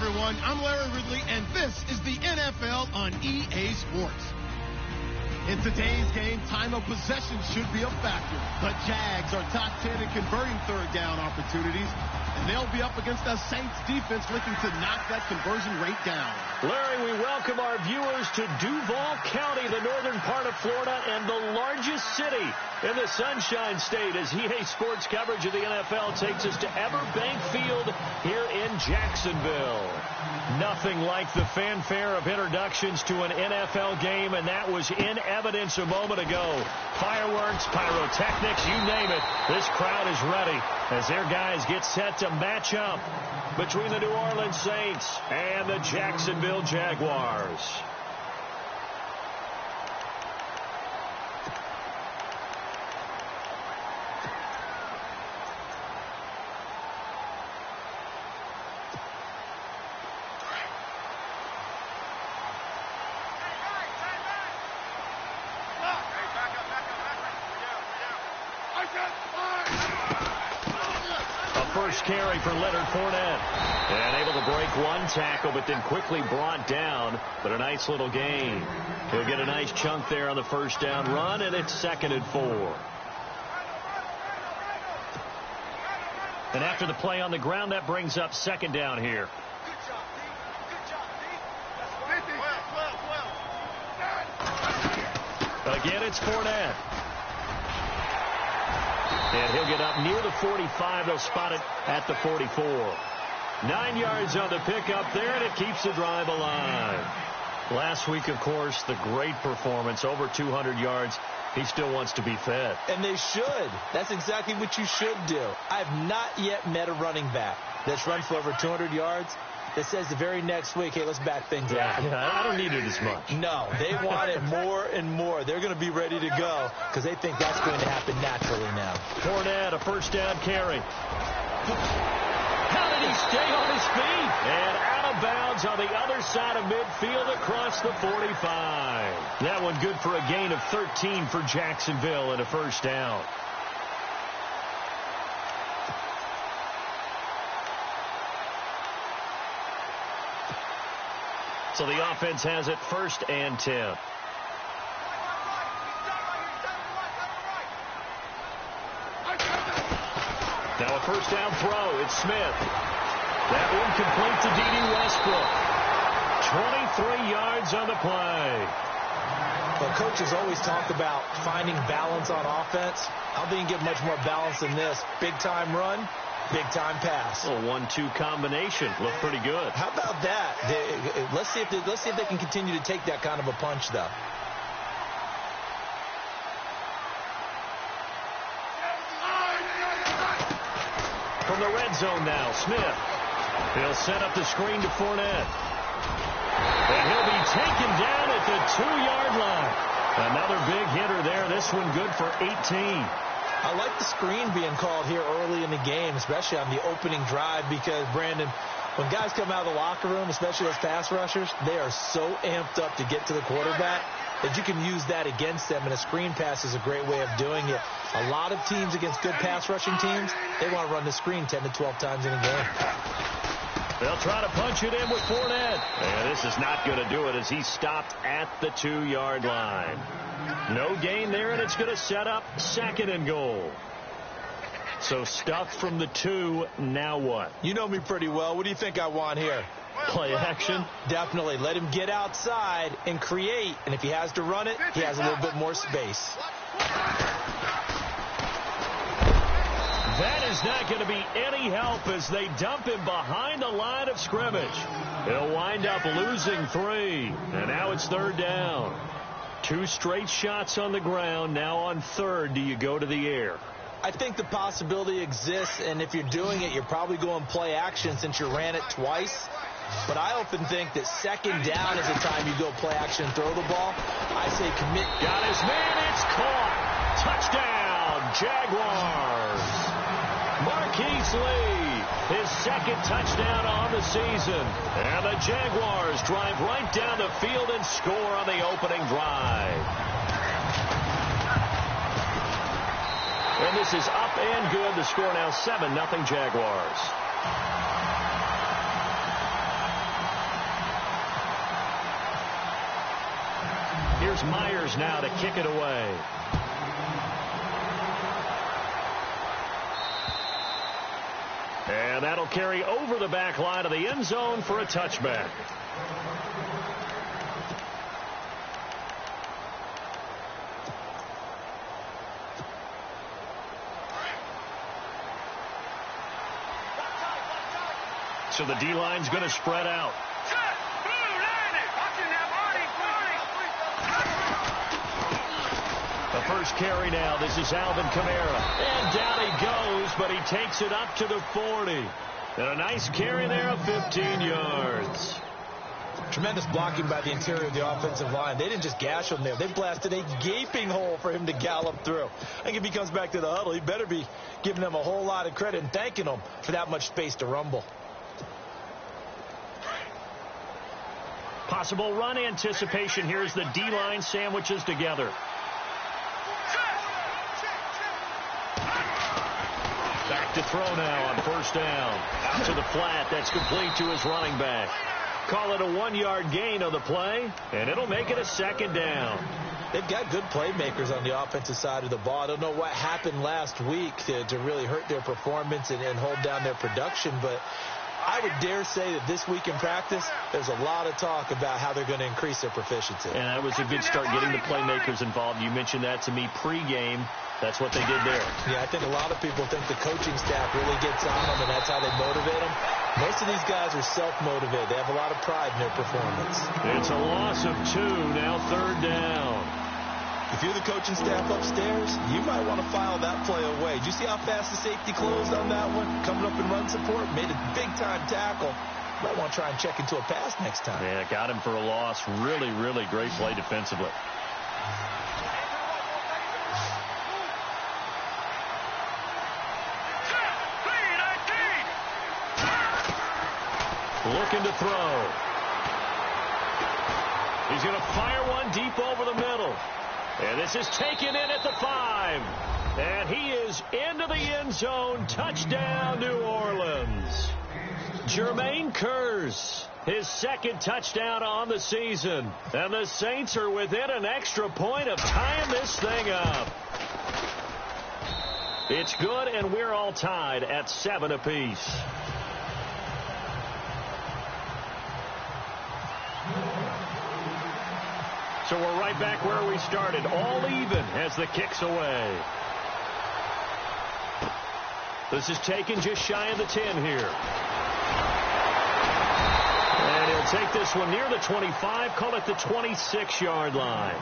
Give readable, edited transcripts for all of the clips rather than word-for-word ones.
everyone. I'm Larry Ridley, and this is the NFL on EA Sports. In today's game, time of possession should be a factor. The Jags are top 10 in converting third down opportunities, and they'll be up against a Saints defense looking to knock that conversion rate down. Larry, we welcome our viewers to Duval County, the northern part of Florida, and the largest city in the Sunshine State, as EA Sports coverage of the NFL takes us to Everbank Field here in Jacksonville. Nothing like the fanfare of introductions to an NFL game, and that was in evidence a moment ago. Fireworks, pyrotechnics, you name it. This crowd is ready as their guys get set to match up between the New Orleans Saints and the Jacksonville Jaguars. First carry for Leonard Fournette. And able to break one tackle, but then quickly brought down. But a nice little gain. He'll get a nice chunk there on the first down run, and it's 2nd and 4. And after the play on the ground, that brings up 2nd down here. Again, it's Fournette. And he'll get up near the 45. They'll spot it at the 44. 9 yards on the pickup there, and it keeps the drive alive. Last week, of course, the great performance, over 200 yards. He still wants to be fed. And they should. That's exactly what you should do. I have not yet met a running back that's run for over 200 yards that says the very next week, hey, let's back things up. Yeah, I don't need it as much. No, they want it more and more. They're going to be ready to go because they think that's going to happen naturally now. Fournette, a first down carry. How did he stay on his feet? And out of bounds on the other side of midfield across the 45. That one good for a gain of 13 for Jacksonville and a first down. So the offense has it 1st and 10. Now a first down throw. It's Smith. That one complete to D.D. Westbrook. 23 yards on the play. Well, coaches always talk about finding balance on offense. I don't think you can get much more balance than this. Big-time run, big-time pass. A 1-2 combination. Looked pretty good. How about that? Let's see if they can continue to take that kind of a punch, though. From the red zone now, Smith. He'll set up the screen to Fournette. And he'll be taken down at the 2-yard line. Another big hitter there. This one good for 18. I like the screen being called here early in the game, especially on the opening drive, because, Brandon, when guys come out of the locker room, especially those pass rushers, they are so amped up to get to the quarterback that you can use that against them, and a screen pass is a great way of doing it. A lot of teams against good pass rushing teams, they want to run the screen 10 to 12 times in a game. They'll try to punch it in with Fournette. And this is not going to do it as he stopped at the 2-yard line. No gain there, and it's going to set up 2nd and goal. So stuck from the 2, now what? You know me pretty well. What do you think I want here? Play action? Definitely. Let him get outside and create. And if he has to run it, he has a little bit more space. That is not going to be any help as they dump him behind the line of scrimmage. He'll wind up losing 3. And now it's 3rd down. 2 straight shots on the ground. Now on 3rd, do you go to the air? I think the possibility exists, and if you're doing it, you're probably going play action since you ran it twice. But I often think that 2nd down is the time you go play action and throw the ball. I say commit. Got his man. It's caught. Touchdown, Jaguars. Marquise Lee, his 2nd touchdown on the season. And the Jaguars drive right down the field and score on the opening drive. And this is up and good. The score now 7-0 Jaguars. Myers now to kick it away. And that'll carry over the back line of the end zone for a touchback. So the D-line's going to spread out. The first carry now. This is Alvin Kamara. And down he goes, but he takes it up to the 40. And a nice carry there of 15 yards. Tremendous blocking by the interior of the offensive line. They didn't just gash him there. They blasted a gaping hole for him to gallop through. I think if he comes back to the huddle, he better be giving them a whole lot of credit and thanking them for that much space to rumble. Possible run anticipation. Here's the D-line sandwiches together. Back to throw now on first down. Out to the flat. That's complete to his running back. Call it a 1-yard gain on the play, and it'll make it a second down. They've got good playmakers on the offensive side of the ball. I don't know what happened last week to really hurt their performance and hold down their production, but I would dare say that this week in practice, there's a lot of talk about how they're going to increase their proficiency. And that was a good start getting the playmakers involved. You mentioned that to me pregame. That's what they did there. Yeah, I think a lot of people think the coaching staff really gets on them, and that's how they motivate them. Most of these guys are self-motivated. They have a lot of pride in their performance. It's a loss of 2, now third down. If you're the coaching staff upstairs, you might want to file that play away. Did you see how fast the safety closed on that one? Coming up in run support, made a big-time tackle. Might want to try and check into a pass next time. Yeah, got him for a loss. Really, really great play defensively. Looking to throw. He's going to fire one deep over the middle. And this is taken in at the 5. And he is into the end zone. Touchdown, New Orleans. Jermaine Kearse, his second touchdown on the season. And the Saints are within an extra point of tying this thing up. It's good, and we're all tied at 7 apiece. So we're right back where we started, all even as the kick's away. This is taken just shy of the 10 here. And he'll take this one near the 25, call it the 26-yard line.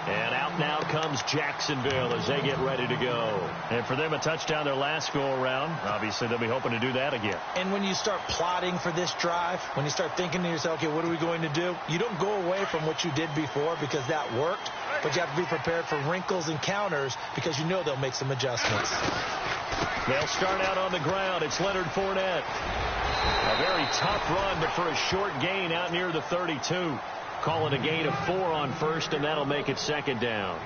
And out now comes Jacksonville as they get ready to go. And for them, a touchdown their last go-around. Obviously, they'll be hoping to do that again. And when you start plotting for this drive, when you start thinking to yourself, okay, what are we going to do? You don't go away from what you did before because that worked, but you have to be prepared for wrinkles and counters because you know they'll make some adjustments. They'll start out on the ground. It's Leonard Fournette. A very tough run, but for a short gain out near the 32. Call it a gain of 4 on first, and that'll make it second down.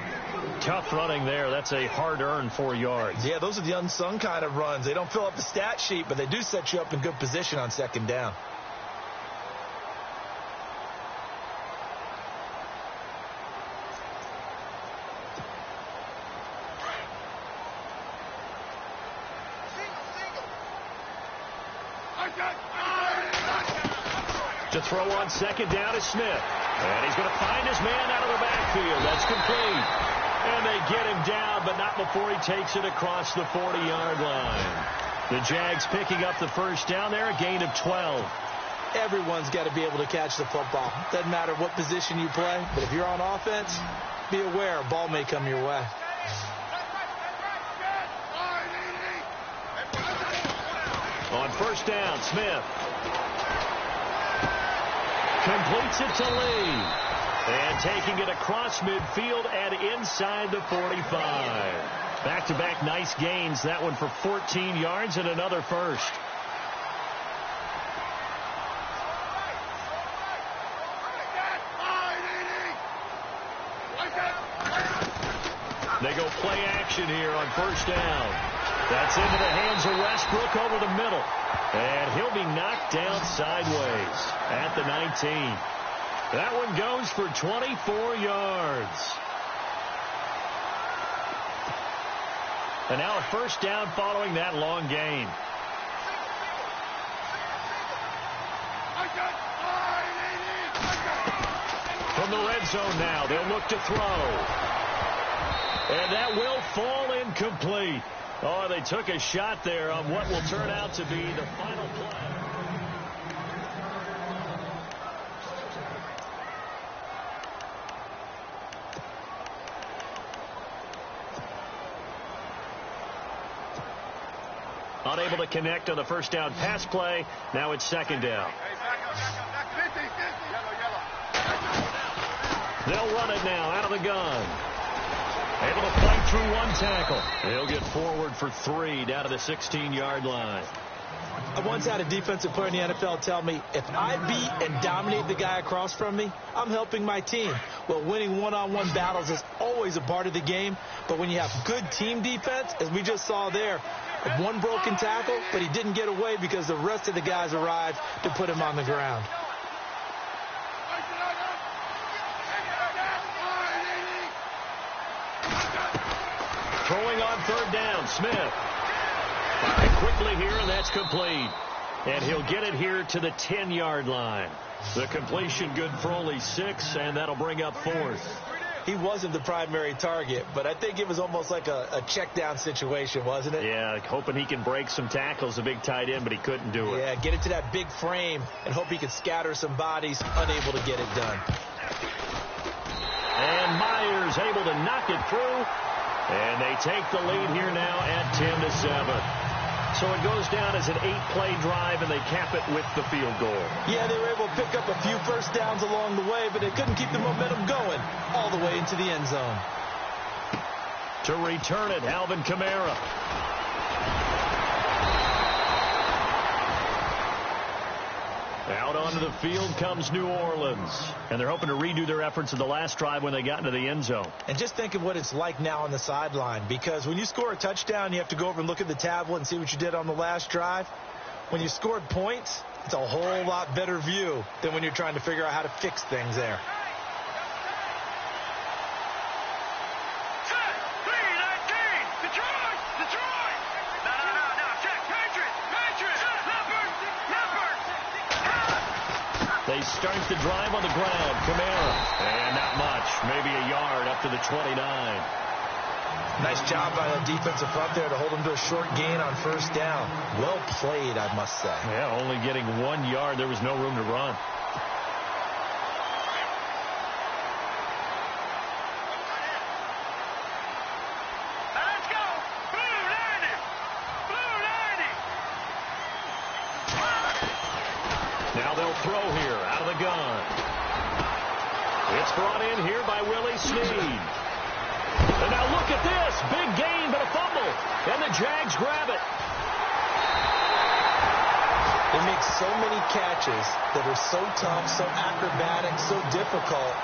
Tough running there. That's a hard-earned 4 yards. Yeah, those are the unsung kind of runs. They don't fill up the stat sheet, but they do set you up in good position on second down. To throw on second down is Smith. And he's going to find his man out of the backfield. That's complete. And they get him down, but not before he takes it across the 40-yard line. The Jags picking up the first down there, a gain of 12. Everyone's got to be able to catch the football. Doesn't matter what position you play, but if you're on offense, be aware a ball may come your way. On first down, Smith completes it to Lee. And taking it across midfield and inside the 45. Back-to-back nice gains. That one for 14 yards and another first. They go play action here on first down. That's into the hands of Westbrook over the middle. And he'll be knocked down sideways at the 19. That one goes for 24 yards. And now a first down following that long gain. From the red zone now, they'll look to throw. And that will fall incomplete. Oh, they took a shot there on what will turn out to be the final play. Unable to connect on the first down pass play. Now it's second down. They'll run it now out of the gun. Able to fight through one tackle. They'll get forward for 3 down to the 16-yard line. I once had a defensive player in the NFL tell me, if I beat and dominate the guy across from me, I'm helping my team. Well, winning one-on-one battles is always a part of the game, but when you have good team defense, as we just saw there, one broken tackle, but he didn't get away because the rest of the guys arrived to put him on the ground. Throwing on third down, Smith. Firing quickly here, and that's complete. And he'll get it here to the 10-yard line. The completion good for only 6, and that'll bring up 4th. He wasn't the primary target, but I think it was almost like a check down situation, wasn't it? Yeah, hoping he can break some tackles, a big tight end, but he couldn't do it. Yeah, get it to that big frame and hope he could scatter some bodies, unable to get it done. And Myers able to knock it through. And they take the lead here now at 10-7. So it goes down as an 8-play drive, and they cap it with the field goal. Yeah, they were able to pick up a few first downs along the way, but they couldn't keep the momentum going all the way into the end zone. To return it, Alvin Kamara. Out onto the field comes New Orleans. And they're hoping to redo their efforts in the last drive when they got into the end zone. And just think of what it's like now on the sideline. Because when you score a touchdown, you have to go over and look at the tablet and see what you did on the last drive. When you scored points, it's a whole lot better view than when you're trying to figure out how to fix things there. They start the drive on the ground. Kamara. And not much. Maybe a yard up to the 29. Nice job by the defensive front there to hold him to a short gain on first down. Well played, I must say. Yeah, only getting 1 yard. There was no room to run. Let's go. Blue 90. Blue 90. Now they'll throw here out of the gun. It's brought in here by Willie Snead. And now look at this. Big gain, but a fumble. And the Jags grab it. They make so many catches that are so tough, so acrobatic, so difficult,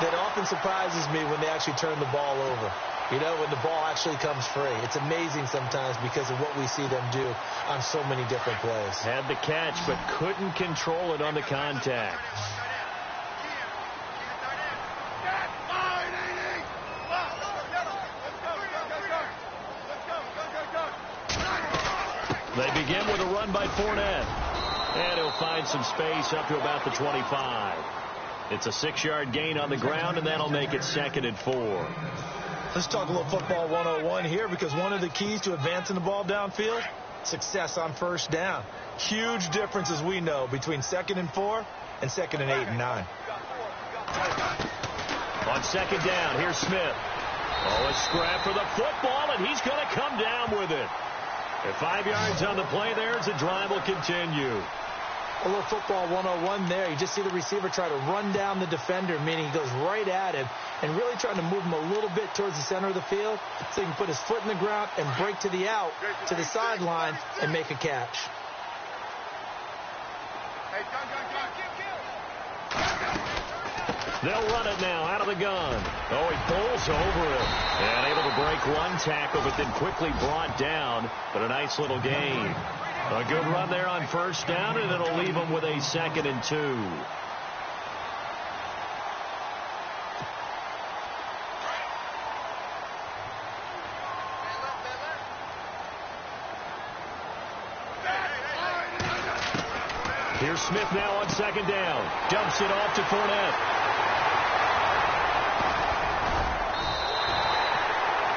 that often surprises me when they actually turn the ball over. You know, when the ball actually comes free. It's amazing sometimes because of what we see them do on so many different plays. Had the catch, but couldn't control it on the contact. They begin with a run by Fournette. And he'll find some space up to about the 25. It's a 6-yard gain on the ground, and that'll make it 2nd and 4. Let's talk a little football 101 here, because one of the keys to advancing the ball downfield, success on first down. Huge difference, as we know, between 2nd and 4 and 2nd and 8 and 9. On 2nd down, here's Smith. Oh, a scrap for the football, and he's going to come down with it. At 5 yards on the play there, as the drive will continue. A little football 101 there. You just see the receiver try to run down the defender, meaning he goes right at him and really trying to move him a little bit towards the center of the field so he can put his foot in the ground and break to the out, to the sideline, and make a catch. They'll run it now out of the gun. Oh, he pulls over it. And able to break one tackle, but then quickly brought down. But a nice little gain. A good run there on first down, and it'll leave them with a 2nd and 2. Smith now on second down. Dumps it off to Fournette.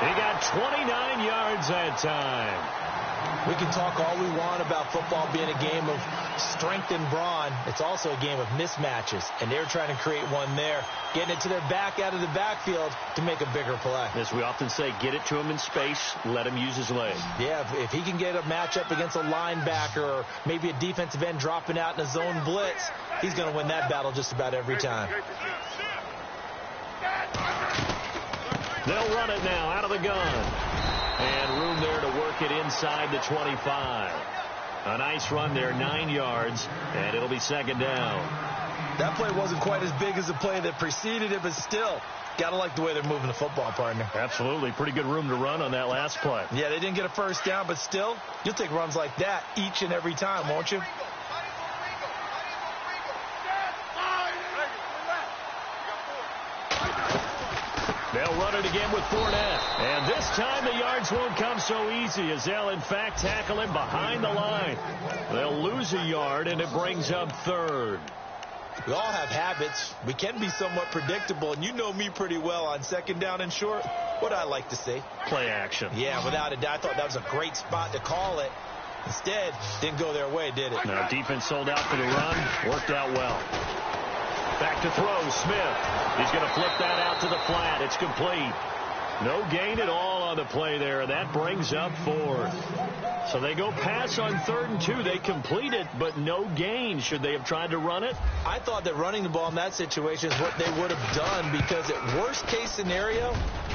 He got 29 yards that time. We can talk all we want about football being a game of strength and brawn. It's also a game of mismatches, and they're trying to create one there, getting it to their back out of the backfield to make a bigger play. As we often say, get it to him in space, let him use his leg. Yeah, if he can get a matchup against a linebacker or maybe a defensive end dropping out in a zone blitz, he's going to win that battle just about every time. They'll run it now out of the gun. And room there to work it inside the 25. A nice run there, 9 yards, and it'll be second down. That play wasn't quite as big as the play that preceded it, but still, got to like the way they're moving the football, partner. Absolutely. Pretty good room to run on that last play. Yeah, they didn't get a first down, but still, you'll take runs like that each and every time, won't you? They'll run it again with Fournette. And this time the yards won't come so easy as they'll, in fact, tackle him behind the line. They'll lose a yard, and it brings up third. We all have habits. We can be somewhat predictable, and you know me pretty well on second down and short. What I like to see? Play action. Yeah, without a doubt. I thought that was a great spot to call it. Instead, didn't go their way, did it? Now, defense sold out for the run. Worked out well. Back to throw, Smith. He's going to flip that out to the flat. It's complete. No gain at all on the play there. That brings up fourth. So they go pass on 3rd and 2. They complete it, but no gain. Should they have tried to run it? I thought that running the ball in that situation is what they would have done, because at worst case scenario,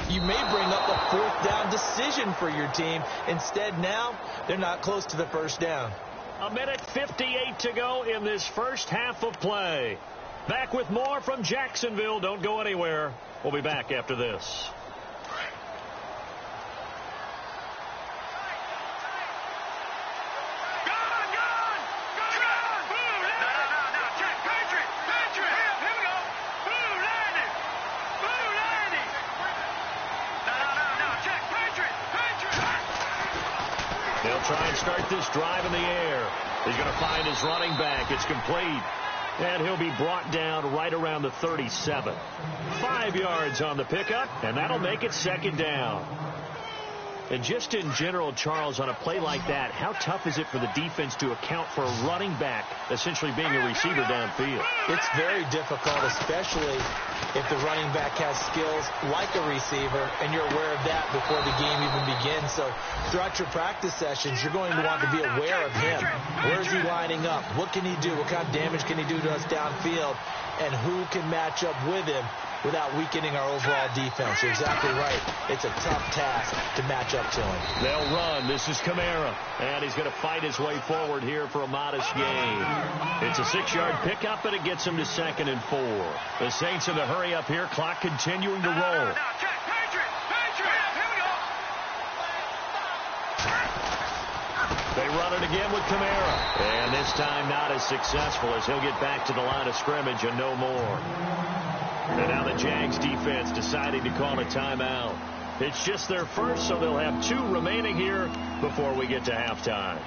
you may bring up a 4th down decision for your team. Instead, now, they're not close to the first down. 1:58 to go in this first half of play. Back with more from Jacksonville. Don't go anywhere. We'll be back after this. They'll try and start this drive in the air. He's going to find his running back. It's complete. And he'll be brought down right around the 37. 5 yards on the pickup, and that'll make it second down. And just in general, Charles, on a play like that, how tough is it for the defense to account for a running back essentially being a receiver downfield? It's very difficult, especially if the running back has skills like a receiver, and you're aware of that before the game even begins. So throughout your practice sessions, you're going to want to be aware of him. Where is he lining up? What can he do? What kind of damage can he do to us downfield? And who can match up with him without weakening our overall defense? You're exactly right. It's a tough task to match up to him. They'll run. This is Kamara. And he's going to fight his way forward here for a modest gain. It's a 6-yard pickup, and it gets him to 2nd and 4. The Saints in the hurry up here. Clock continuing to roll. They run it again with Kamara. And this time not as successful, as he'll get back to the line of scrimmage and no more. And now the Jags defense deciding to call a timeout. It's just their first, so they'll have 2 remaining here before we get to halftime.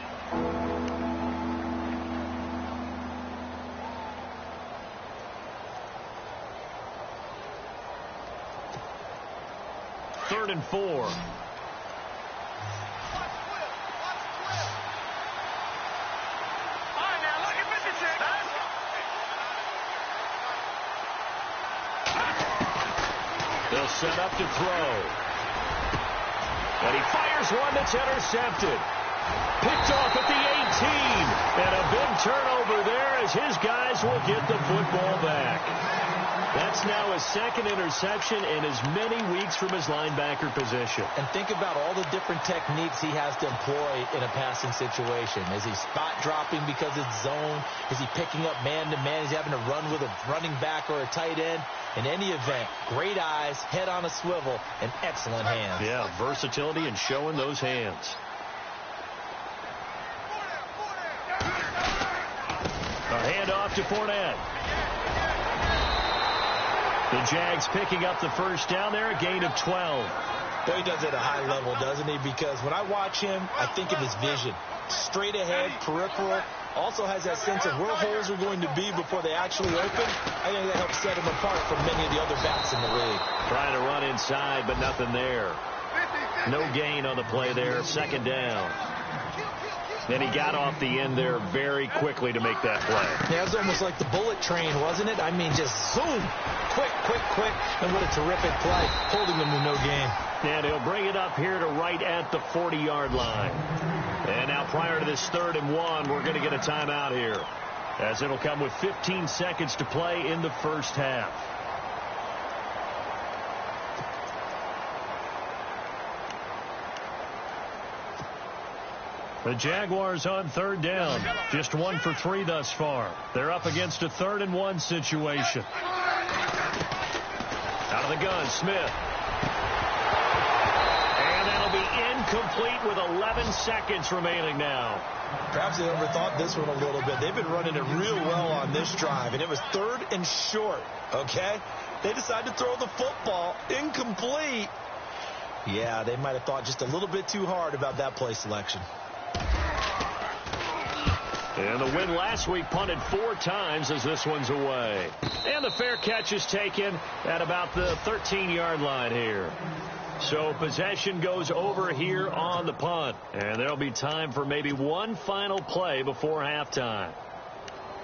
Third and 4. They'll set up to throw. And he fires one that's intercepted. Picked off at the 18. And a big turnover there as his guys will get the football back. That's now his 2nd interception in as many weeks from his linebacker position. And think about all the different techniques he has to employ in a passing situation. Is he spot dropping because it's zone? Is he picking up man-to-man? Is he having to run with a running back or a tight end? In any event, great eyes, head on a swivel, and excellent hands. Yeah, versatility and showing those hands. A handoff to Fournette. The Jags picking up the first down there, a gain of 12. Well, he does it at a high level, doesn't he? Because when I watch him, I think of his vision. Straight ahead, peripheral. Also has that sense of where holes are going to be before they actually open. I think that helps set him apart from many of the other backs in the league. Trying to run inside, but nothing there. No gain on the play there. Second down. Then he got off the end there very quickly to make that play. Yeah, it was almost like the bullet train, wasn't it? I mean, just zoom. Quick, quick, quick. And what a terrific play, holding them to no gain. And he'll bring it up here to right at the 40-yard line. And now prior to this 3rd and 1, we're going to get a timeout here, as it'll come with 15 seconds to play in the first half. The Jaguars on 3rd down. Just 1 for 3 thus far. They're up against a 3rd and 1 situation. Out of the gun, Smith. And that'll be incomplete with 11 seconds remaining now. Perhaps they overthought this one a little bit. They've been running it real well on this drive, and it was 3rd and short, okay? They decided to throw the football. Incomplete. Yeah, they might have thought just a little bit too hard about that play selection. And the win last week punted 4 times as this one's away. And the fair catch is taken at about the 13-yard line here. So possession goes over here on the punt. And there'll be time for maybe one final play before halftime.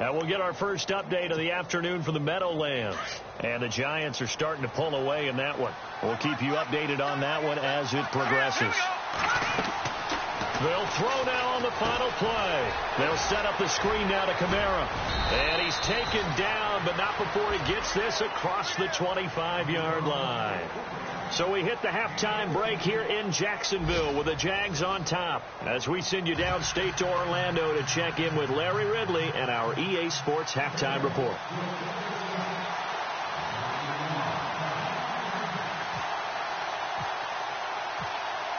And we'll get our first update of the afternoon from the Meadowlands. And the Giants are starting to pull away in that one. We'll keep you updated on that one as it progresses. They'll throw now on the final play. They'll set up the screen now to Kamara. And he's taken down, but not before he gets this across the 25-yard line. So we hit the halftime break here in Jacksonville with the Jags on top, as we send you downstate to Orlando to check in with Larry Ridley and our EA Sports Halftime Report.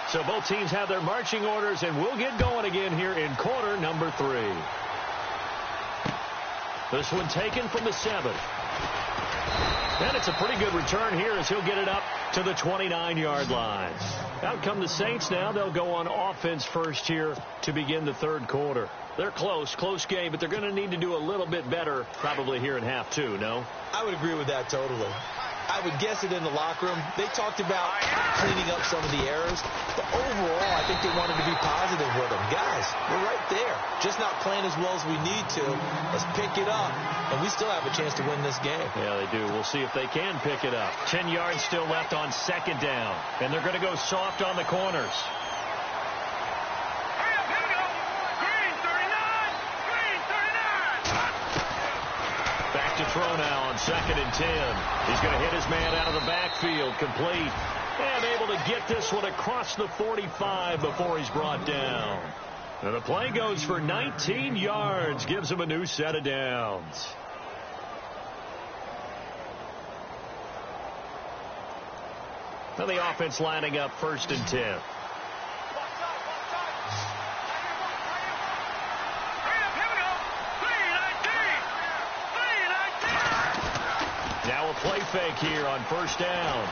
So both teams have their marching orders, and we'll get going again here in quarter number 3. This one taken from the 7. And it's a pretty good return here as he'll get it up to the 29-yard line. Out come the Saints now. They'll go on offense first here to begin the 3rd quarter. They're close game, but they're going to need to do a little bit better probably here in half 2, no? I would agree with that totally. I would guess it in the locker room. They talked about cleaning up some of the errors, but overall, I think they wanted to be positive with them. Guys, we're right there. Just not playing as well as we need to. Let's pick it up, and we still have a chance to win this game. Yeah, they do. We'll see if they can pick it up. 10 yards still left on 2nd down, and they're going to go soft on the corners. To throw now on 2nd and 10. He's going to hit his man out of the backfield, complete, and able to get this one across the 45 before he's brought down. And the play goes for 19 yards, gives him a new set of downs. And the offense lining up 1st and 10. Now a play fake here on 1st down.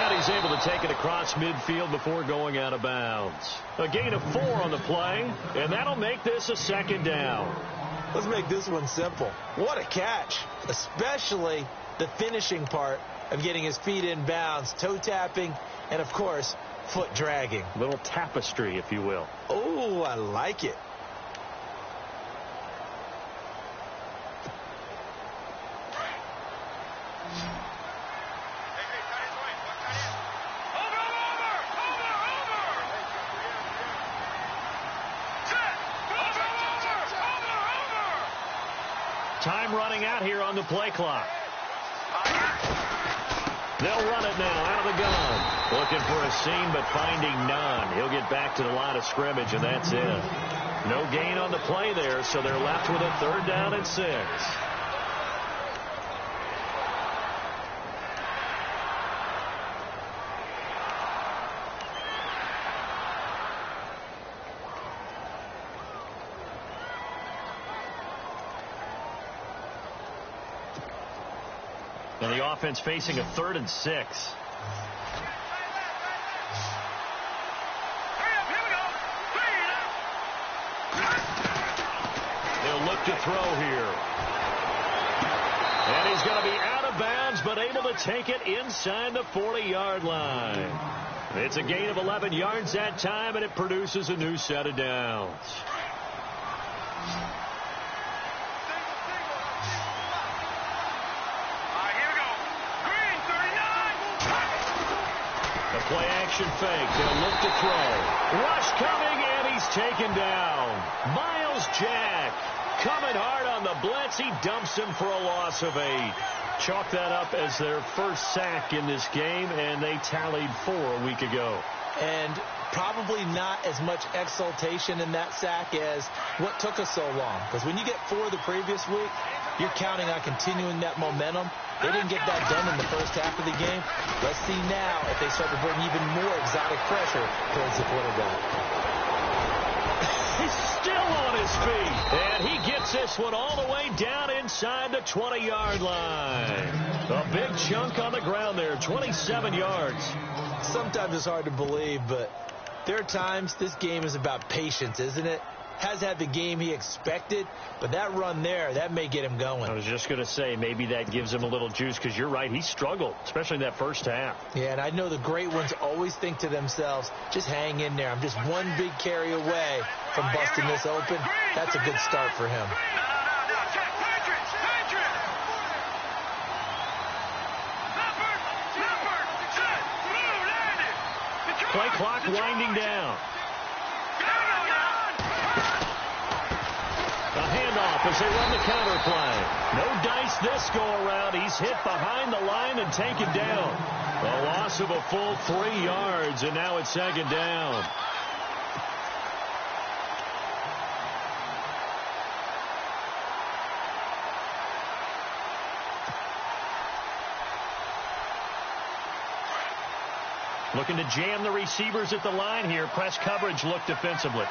And he's able to take it across midfield before going out of bounds. A gain of 4 on the play, and that'll make this a 2nd down. Let's make this one simple. What a catch, especially the finishing part of getting his feet in bounds, toe tapping, and, of course, foot dragging. A little tapestry, if you will. Oh, I like it. Time running out here on the play clock. They'll run it now out of the gun. Looking for a seam, but finding none. He'll get back to the line of scrimmage, and that's it. No gain on the play there, so they're left with a 3rd down and 6. And the offense facing a 3rd and 6. to throw here. And he's going to be out of bounds, but able to take it inside the 40-yard line. It's a gain of 11 yards that time, and it produces a new set of downs. The play action fake. They'll look to throw. Rush coming, and he's taken down. Miles Jack coming hard on the blitz. He dumps him for a loss of 8. Chalk that up as their first sack in this game, and they tallied 4 a week ago. And probably not as much exultation in that sack as what took us so long. Because when you get 4 the previous week, you're counting on continuing that momentum. They didn't get that done in the first half of the game. Let's see now if they start to bring even more exotic pressure towards the quarterback. He's still on his feet. And he gets this one all the way down inside the 20-yard line. A big chunk on the ground there, 27 yards. Sometimes it's hard to believe, but there are times this game is about patience, isn't it? Has had the game he expected, but that run there, that may get him going. I was just going to say, maybe that gives him a little juice, because you're right, he struggled, especially in that first half. Yeah, and I know the great ones always think to themselves, just hang in there. I'm just one big carry away from busting this open. That's a good start for him. Play clock winding down. A handoff as they run the counter play. No dice this go around. He's hit behind the line and taken down. A loss of a full 3 yards, and now it's second down. Looking to jam the receivers at the line here. Press coverage look defensively.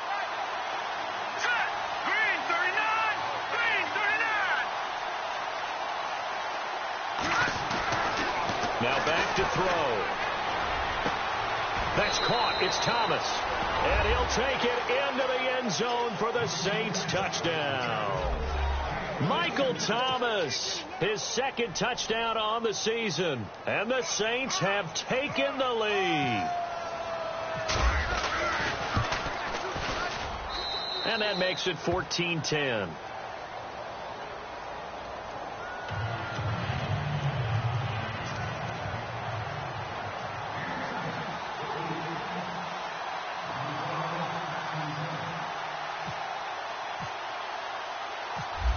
Now back to throw. That's caught. It's Thomas. And he'll take it into the end zone for the Saints touchdown. Michael Thomas, his second touchdown on the season. And the Saints have taken the lead. And that makes it 14-10.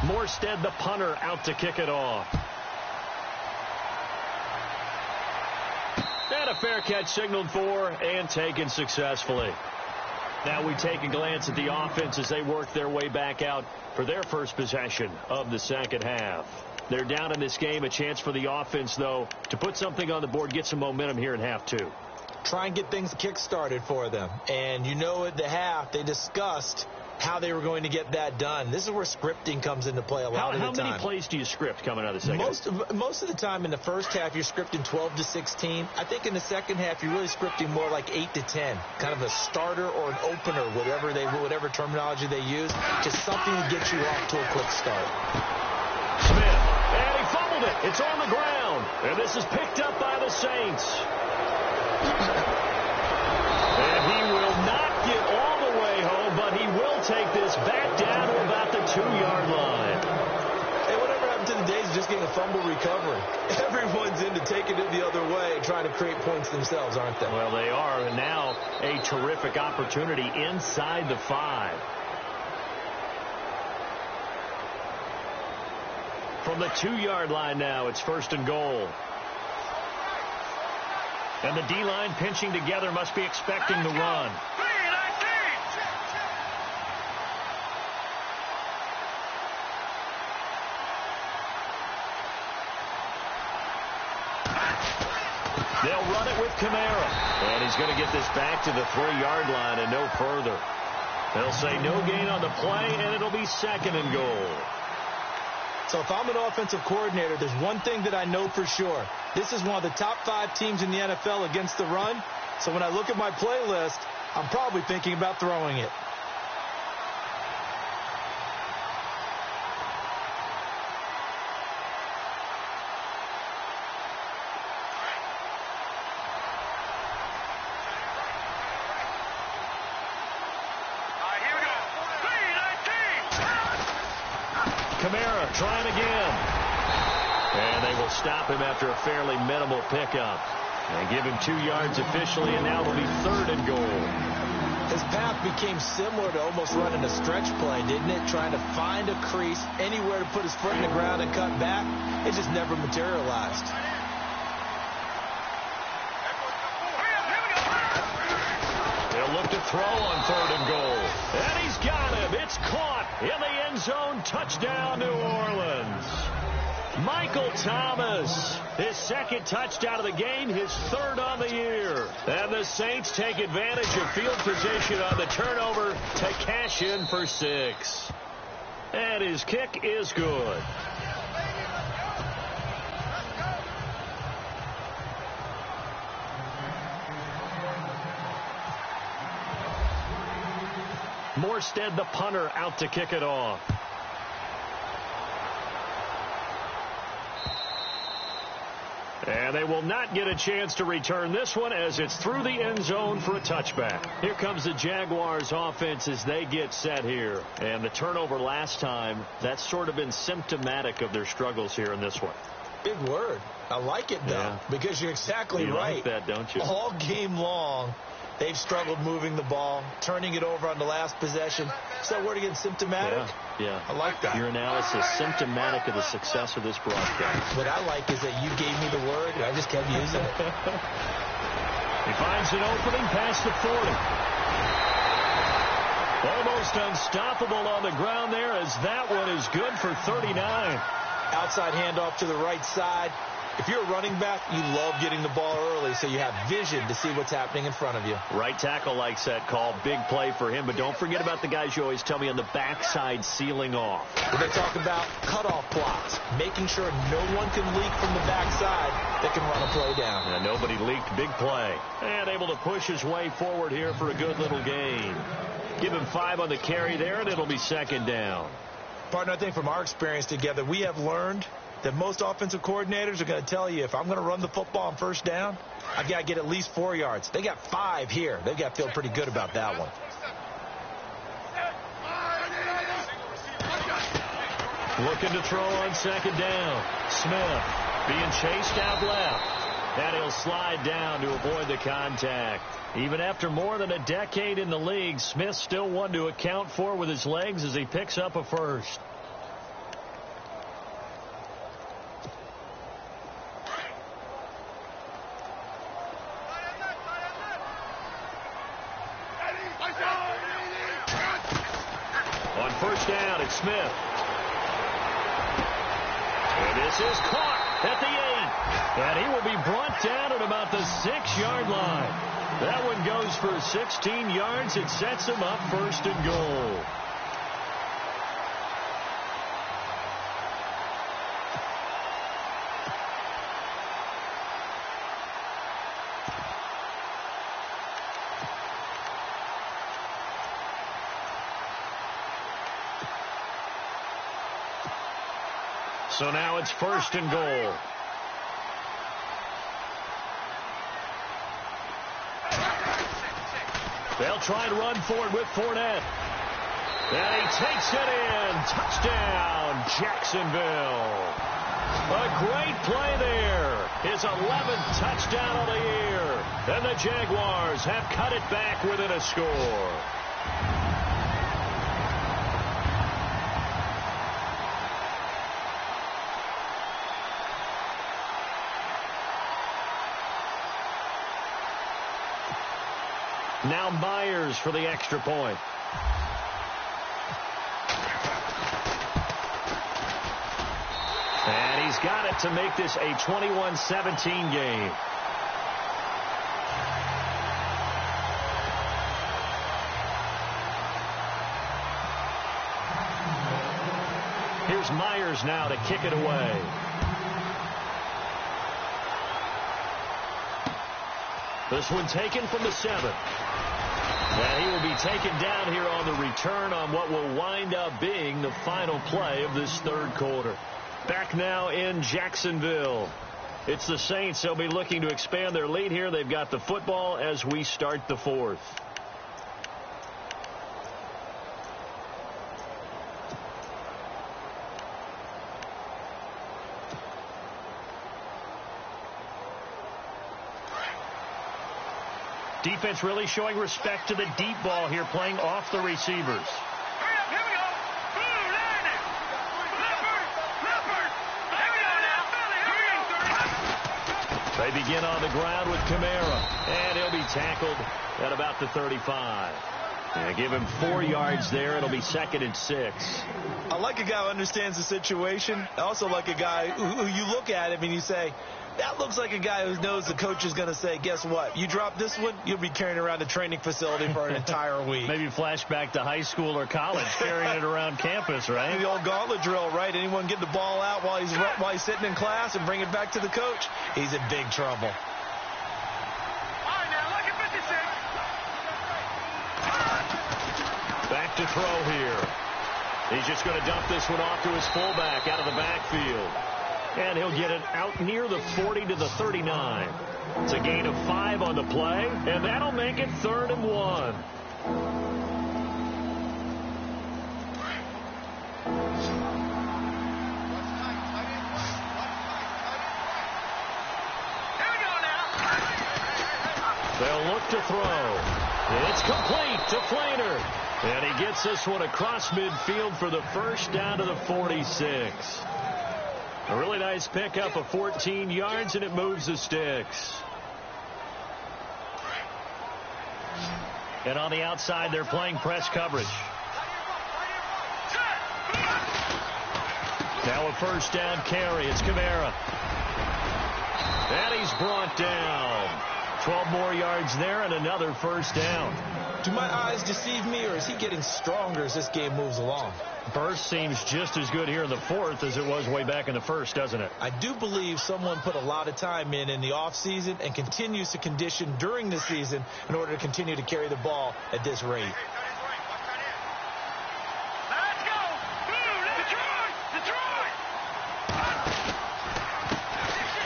Morstead, the punter, out to kick it off. And a fair catch signaled for and taken successfully. Now we take a glance at the offense as they work their way back out for their first possession of the second half. They're down in this game. A chance for the offense, though, to put something on the board, get some momentum here in half 2. Try and get things kick-started for them. And you know at the half they discussed how they were going to get that done. This is where scripting comes into play a lot of the time. How many plays do you script coming out of the second half? Most of the time in the first half, you're scripting 12 to 16. I think in the second half, you're really scripting more like 8 to 10. Kind of a starter or an opener, whatever terminology they use. Just something to get you off to a quick start. Smith, and he fumbled it. It's on the ground. And this is picked up by the Saints. And he will not get all the way home, but he will take this back down to about the 2-yard line. Hey, whatever happened to the days of just getting a fumble recovery? Everyone's into taking it the other way and trying to create points themselves, aren't they? Well, they are, and now a terrific opportunity inside the 5. From the 2-yard line now, it's first and goal. And the D-line pinching together, must be expecting the run. They'll run it with Kamara. And he's going to get this back to the 3-yard line and no further. They'll say no gain on the play, and it'll be second and goal. So if I'm an offensive coordinator, there's one thing that I know for sure. This is one of the top 5 teams in the NFL against the run. So when I look at my playlist, I'm probably thinking about throwing it. trying again. And they will stop him after a fairly minimal pickup. They give him 2 yards officially, and now it'll be 3rd and goal. His path became similar to almost running a stretch play, didn't it? Trying to find a crease, anywhere to put his foot in the ground and cut back. It just never materialized. They'll look to throw on 3rd and goal. And he's got him. It's caught in the end zone. Touchdown, New Orleans. Michael Thomas, his 2nd touchdown of the game, his 3rd on the year. And the Saints take advantage of field position on the turnover to cash in for 6. And his kick is good. Morstead, the punter, out to kick it off. And they will not get a chance to return this one as it's through the end zone for a touchback. Here comes the Jaguars offense as they get set here. And the turnover last time, that's sort of been symptomatic of their struggles here in this one. Big word. I like it, though, because you're exactly right. You like that, don't you? All game long, they've struggled moving the ball, turning it over on the last possession. Is that word again, symptomatic? Yeah. I like that. Your analysis, symptomatic of the success of this broadcast. What I like is that you gave me the word, and I just kept using it. He finds an opening past the 40. Almost unstoppable on the ground there as that one is good for 39. Outside handoff to the right side. If you're a running back, you love getting the ball early so you have vision to see what's happening in front of you. Right tackle likes that call. Big play for him. But don't forget about the guys you always tell me on the backside sealing off. When they talk about cutoff blocks, making sure no one can leak from the backside that can run a play down. And nobody leaked. Big play. And able to push his way forward here for a good little gain. Give him 5 on the carry there, and it'll be 2nd down. Partner, I think from our experience together, we have learned that most offensive coordinators are going to tell you, if I'm going to run the football on 1st down, I've got to get at least 4 yards. They got 5 here. They've got to feel pretty good about that one. Looking to throw on 2nd down. Smith being chased out left. And he'll slide down to avoid the contact. Even after more than a decade in the league, Smith still one to account for with his legs as he picks up a 1st. On 1st down, it's Smith. And this is caught at the 8. And he will be brought down at about the 6-yard line. That one goes for 16 yards. It sets him up 1st and goal. So now it's 1st and goal. They'll try and run for it with Fournette. And he takes it in. Touchdown, Jacksonville. A great play there. His 11th touchdown of the year. And the Jaguars have cut it back within a score. Now Myers for the extra point. And he's got it to make this a 21-17 game. Here's Myers now to kick it away. This one taken from the 7. And he will be taken down here on the return on what will wind up being the final play of this 3rd quarter. Back now in Jacksonville. It's the Saints. They'll be looking to expand their lead here. They've got the football as we start the 4th. Defense really showing respect to the deep ball here, playing off the receivers. Hurry up, here we go. Boom, there it is. Leopard. Here we go now. Hurry up. They begin on the ground with Kamara, and he'll be tackled at about the 35. Yeah, give him 4 yards there. It'll be 2nd and 6. I like a guy who understands the situation. I also like a guy who you look at him and you say, that looks like a guy who knows the coach is going to say, guess what? You drop this one, you'll be carrying around the training facility for an entire week. Maybe flashback to high school or college, carrying it around campus, right? The old gauntlet drill, right? Anyone get the ball out while he's sitting in class and bring it back to the coach? He's in big trouble. All right, now, look at 56. Back to throw here. He's just going to dump this one off to his fullback out of the backfield. And he'll get it out near the 40 to the 39. It's a gain of 5 on the play, and that'll make it 3rd and 1. Here we go now. They'll look to throw. It's complete to Flainer. And he gets this one across midfield for the first down to the 46. A really nice pickup of 14 yards, and it moves the sticks. And on the outside, they're playing press coverage. Now a first down carry. It's Kamara. And he's brought down. 12 more yards there and another first down. Do my eyes deceive me, or is he getting stronger as this game moves along? Burst seems just as good here in the 4th as it was way back in the 1st, doesn't it? I do believe someone put a lot of time in the offseason and continues to condition during the season in order to continue to carry the ball at this rate. Let's go. Boom, Detroit.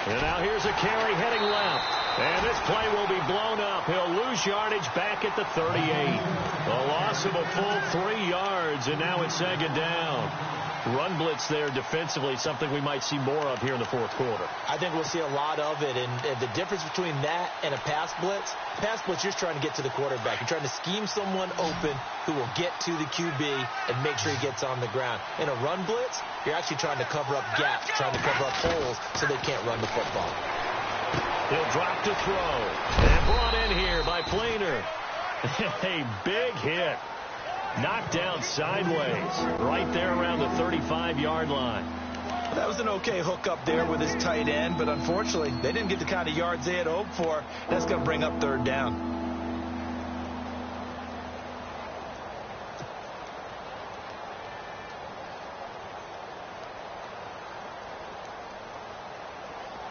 And now here's a carry heading left. And this play will be blown up. He'll lose yardage back at the 38. A loss of a full 3 yards, and now it's 2nd down. Run blitz there defensively, something we might see more of here in the 4th quarter. I think we'll see a lot of it, and the difference between that and a pass blitz, you're just trying to get to the quarterback. You're trying to scheme someone open who will get to the QB and make sure he gets on the ground. In a run blitz, you're actually trying to cover up gaps, trying to cover up holes so they can't run the football. He'll drop to throw. And brought in here by Flainer. A big hit. Knocked down sideways. Right there around the 35-yard line. That was an okay hook up there with his tight end, but unfortunately, they didn't get the kind of yards they had hoped for. That's going to bring up 3rd down.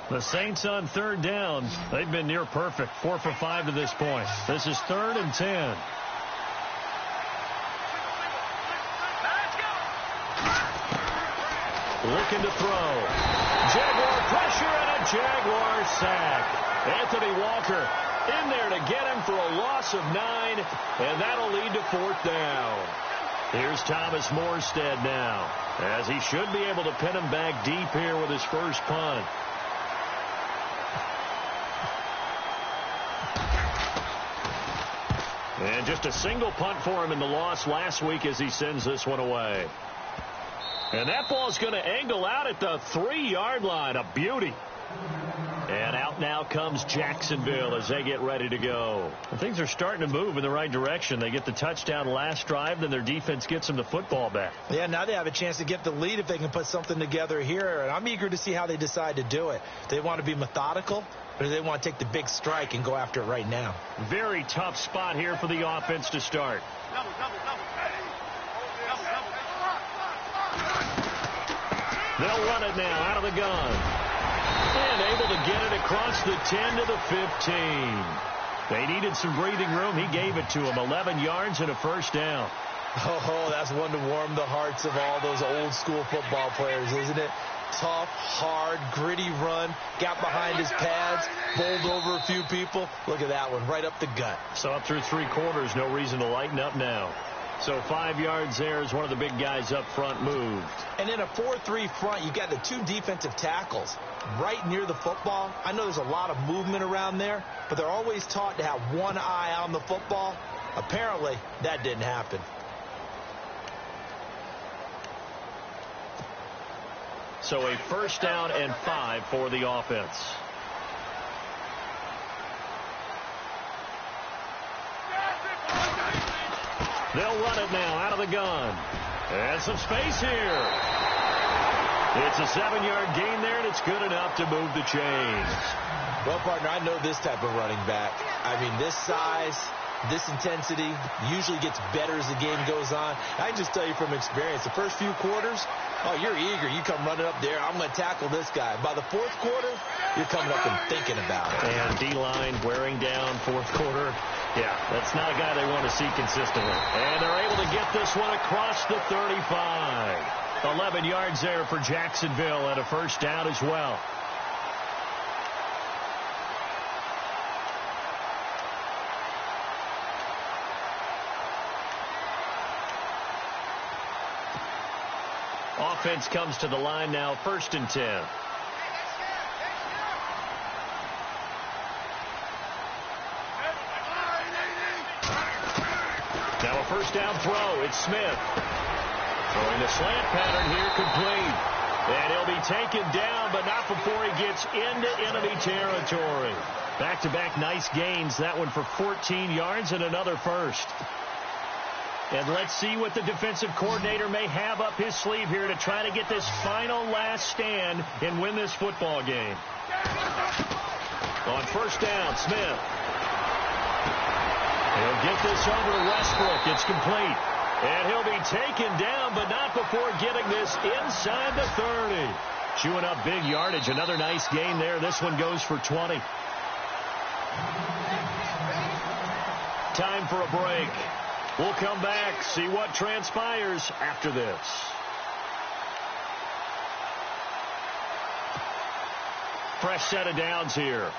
The Saints on 3rd down. They've been near perfect. 4 for 5 to this point. This is 3rd and 10. Looking to throw. Jaguar pressure and a Jaguar sack. Anthony Walker in there to get him for a loss of 9, and that'll lead to 4th down. Here's Thomas Morstead now, as he should be able to pin him back deep here with his first punt. And just a single punt for him in the loss last week as he sends this one away. And that ball's going to angle out at the 3-yard line. A beauty. And out now comes Jacksonville as they get ready to go. Well, things are starting to move in the right direction. They get the touchdown last drive, then their defense gets them the football back. Yeah, now they have a chance to get the lead if they can put something together here. And I'm eager to see how they decide to do it. They want to be methodical, or do they want to take the big strike and go after it right now? Very tough spot here for the offense to start. Double. They'll run it now out of the gun. And able to get it across the 10 to the 15. They needed some breathing room. He gave it to them. 11 yards and a first down. Oh, that's one to warm the hearts of all those old school football players, isn't it? Tough, hard, gritty run. Got behind his pads, bowled over a few people. Look at that one, right up the gut. So up through 3 quarters, no reason to lighten up now. So 5 yards there as one of the big guys up front moved. And in a 4-3 front, you got the 2 defensive tackles right near the football. I know there's a lot of movement around there, but they're always taught to have one eye on the football. Apparently, that didn't happen. So a 1st down and 5 for the offense. They'll run it now out of the gun. And some space here. It's a 7-yard gain there, and it's good enough to move the chains. Well, partner, I know this type of running back. I mean, this size, this intensity usually gets better as the game goes on. I can just tell you from experience, the first few quarters, oh, you're eager. You come running up there. I'm going to tackle this guy. By the 4th quarter, you're coming up and thinking about it. And D-line wearing down 4th quarter. Yeah, that's not a guy they want to see consistently. And they're able to get this one across the 35. 11 yards there for Jacksonville and a 1st down as well. Offense comes to the line now, 1st and 10. Now a 1st down throw. It's Smith. Throwing the slant pattern here, complete. And he'll be taken down, but not before he gets into enemy territory. Back-to-back nice gains. That one for 14 yards and another 1st. And let's see what the defensive coordinator may have up his sleeve here to try to get this final last stand and win this football game. On 1st down, Smith. He'll get this over to Westbrook. It's complete. And he'll be taken down, but not before getting this inside the 30. Chewing up big yardage. Another nice gain there. This one goes for 20. Time for a break. We'll come back, see what transpires after this. Fresh set of downs here.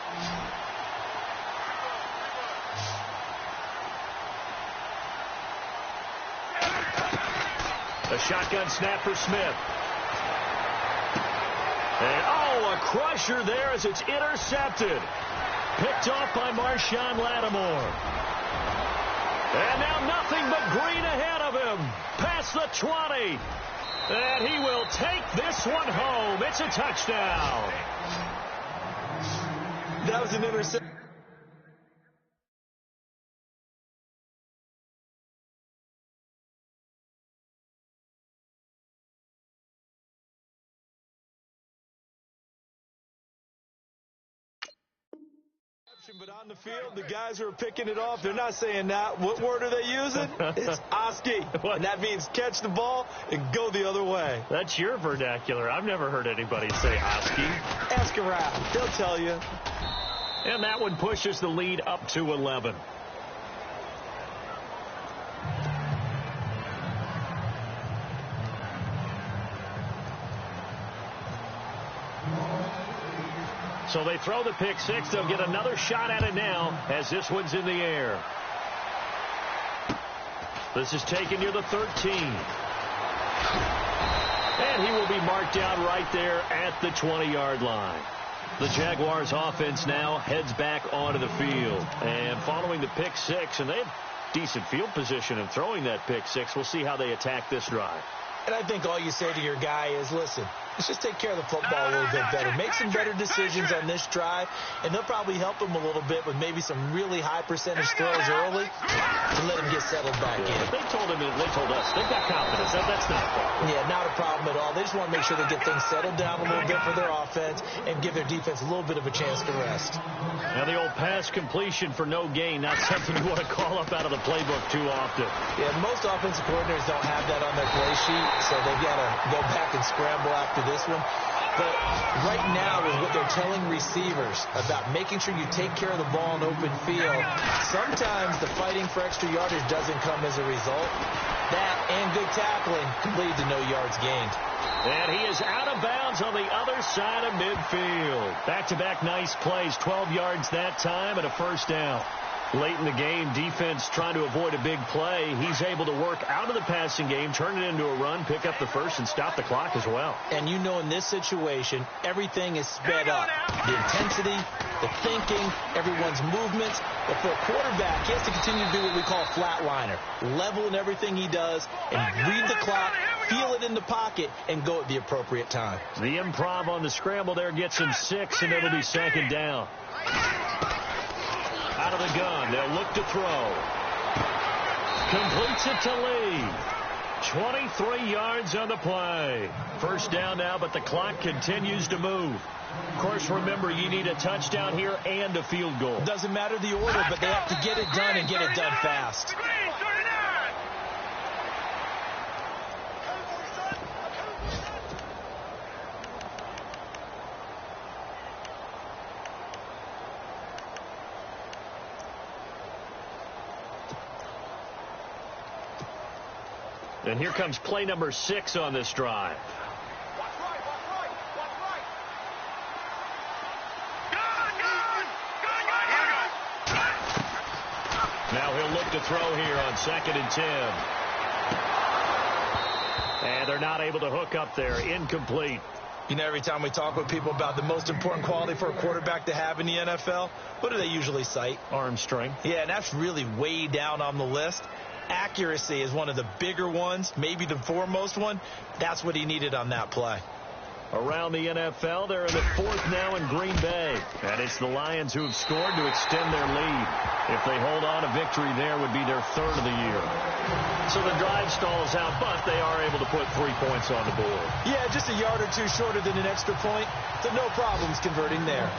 A shotgun snap for Smith. And, oh, a crusher there as it's intercepted. Picked off by Marshawn Lattimore. And now nothing but green ahead of him. Past the 20. And he will take this one home. It's a touchdown. That was an interception. But on the field, the guys who are picking it off, they're not saying that. What word are they using? It's Oski. And that means catch the ball and go the other way. That's your vernacular. I've never heard anybody say Oski. Ask around. They'll tell you. And that one pushes the lead up to 11. So they throw the pick six. They'll get another shot at it now as this one's in the air. This is taken near the 13. And he will be marked down right there at the 20-yard line. The Jaguars offense now heads back onto the field. And following the pick six, and they have decent field position in throwing that pick six. We'll see how they attack this drive. And I think all you say to your guy is, listen, let's just take care of the football a little bit better. Make some better decisions on this drive, and they'll probably help him a little bit with maybe some really high percentage throws early to let him get settled back in. They told him, they told us, they've got confidence. That's not a problem. Yeah, not a problem at all. They just want to make sure they get things settled down a little bit for their offense and give their defense a little bit of a chance to rest. Now the old pass completion for no gain, not something you want to call up out of the playbook too often. Yeah, most offensive coordinators don't have that on their play sheet, so they've got to go back and scramble after this one. But right now, with what they're telling receivers about making sure you take care of the ball in open field, sometimes the fighting for extra yardage doesn't come as a result. That and good tackling could lead to no yards gained. And he is out of bounds on the other side of midfield. Back-to-back nice plays, 12 yards that time and a first down. Late in the game, defense trying to avoid a big play. He's able to work out of the passing game, turn it into a run, pick up the first, and stop the clock as well. And you know in this situation, everything is sped up. The intensity, the thinking, everyone's movements. But for a quarterback, he has to continue to do what we call a flatliner. Level in everything he does and read the clock, feel it in the pocket, and go at the appropriate time. The improv on the scramble there gets him 6, and it'll be second down. Out of the gun, they'll look to throw. Completes it to Lee. 23 yards on the play. First down now, but the clock continues to move. Of course, remember, you need a touchdown here and a field goal. Doesn't matter the order, but they have to get it done and get it done fast. And here comes play number 6 on this drive. Now he'll look to throw here on 2nd and 10. And they're not able to hook up there. Incomplete. You know, every time we talk with people about the most important quality for a quarterback to have in the NFL, what do they usually cite? Arm strength. Yeah, and that's really way down on the list. Accuracy is one of the bigger ones, maybe the foremost one. That's what he needed on that play. Around the NFL, they're in the 4th now in Green Bay. And it's the Lions who have scored to extend their lead. If they hold on, a victory there would be their 3rd of the year. So the drive stalls out, but they are able to put 3 points on the board. Yeah, just a yard or two shorter than an extra point, so no problems converting there.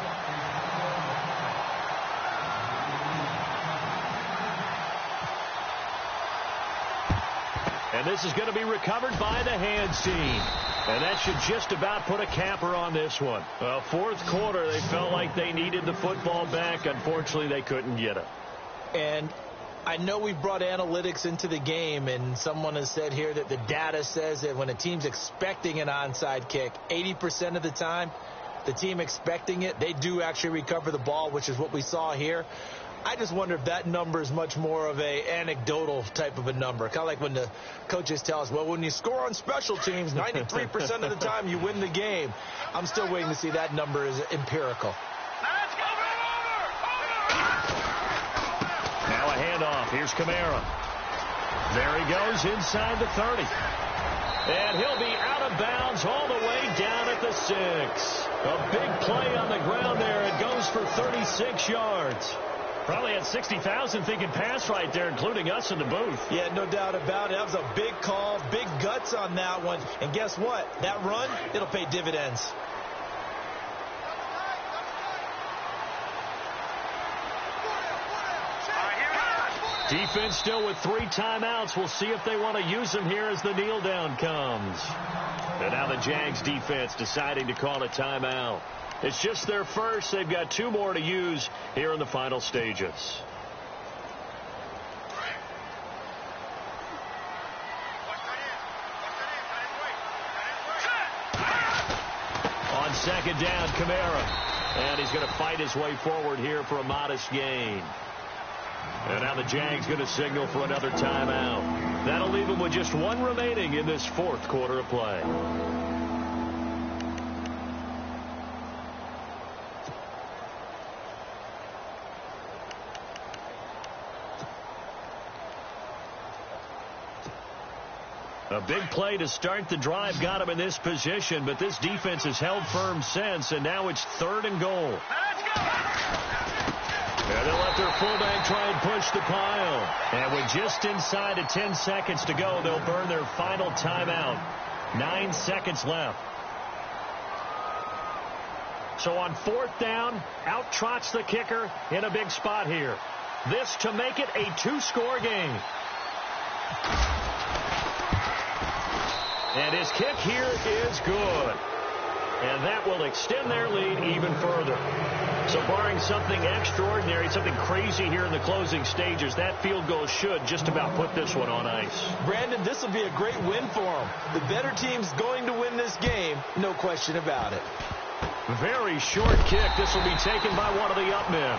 And this is going to be recovered by the hands team. And that should just about put a capper on this one. Well, 4th quarter, they felt like they needed the football back. Unfortunately, they couldn't get it. And I know we've brought analytics into the game, and someone has said here that the data says that when a team's expecting an onside kick, 80% of the time, the team expecting it, they do actually recover the ball, which is what we saw here. I just wonder if that number is much more of a anecdotal type of a number. Kind of like when the coaches tell us, well, when you score on special teams, 93% of the time you win the game. I'm still waiting to see that number is empirical. Now a handoff. Here's Kamara. There he goes inside the 30. And he'll be out of bounds all the way down at the 6. A big play on the ground there. It goes for 36 yards. Probably had 60,000 thinking pass right there, including us in the booth. Yeah, no doubt about it. That was a big call, big guts on that one. And guess what? That run, it'll pay dividends. Defense still with 3 timeouts. We'll see if they want to use them here as the kneel down comes. And now the Jags defense deciding to call a timeout. It's just their first. They've got 2 more to use here in the final stages. On 2nd down, Kamara. And he's going to fight his way forward here for a modest gain. And now the Jags going to signal for another timeout. That'll leave them with just 1 remaining in this 4th quarter of play. A big play to start the drive got him in this position, but this defense has held firm since, and now it's 3rd and goal. And they'll let their fullback try and push the pile. And with just inside of 10 seconds to go, they'll burn their final timeout. 9 seconds left. So on 4th down, out trots the kicker in a big spot here. This to make it a 2-score game. And his kick here is good. And that will extend their lead even further. So barring something extraordinary, something crazy here in the closing stages, that field goal should just about put this one on ice. Brandon, this will be a great win for them. The better team's going to win this game, no question about it. Very short kick. This will be taken by one of the up men.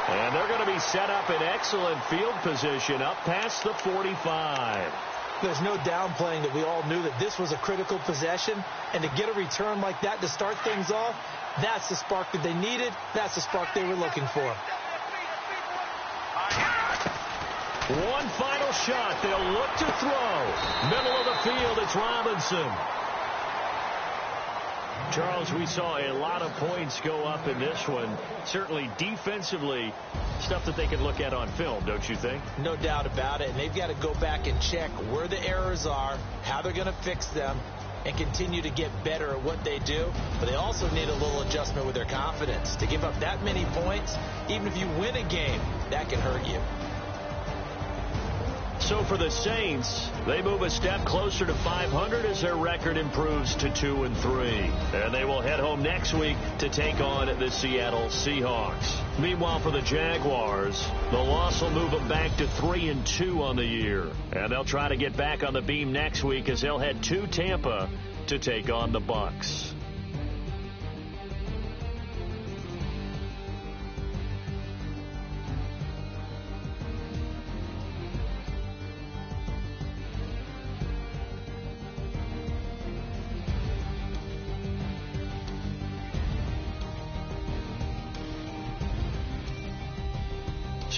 And they're going to be set up in excellent field position up past the 45. There's no downplaying that we all knew that this was a critical possession, and to get a return like that to start things off, that's the spark that they needed. That's the spark they were looking for. One final shot. They'll look to throw. Middle of the field, it's Robinson. Charles, we saw a lot of points go up in this one. Certainly defensively, stuff that they can look at on film, don't you think? No doubt about it. And they've got to go back and check where the errors are, how they're going to fix them, and continue to get better at what they do. But they also need a little adjustment with their confidence. To give up that many points, even if you win a game, that can hurt you. So for the Saints, they move a step closer to 500 as their record improves to 2-3. And they will head home next week to take on the Seattle Seahawks. Meanwhile, for the Jaguars, the loss will move them back to 3-2 on the year. And they'll try to get back on the beam next week as they'll head to Tampa to take on the Bucs.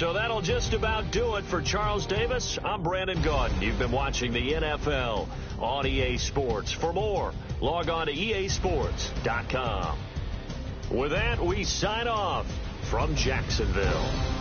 So that'll just about do it for Charles Davis. I'm Brandon Gaudin. You've been watching the NFL on EA Sports. For more, log on to easports.com. With that, we sign off from Jacksonville.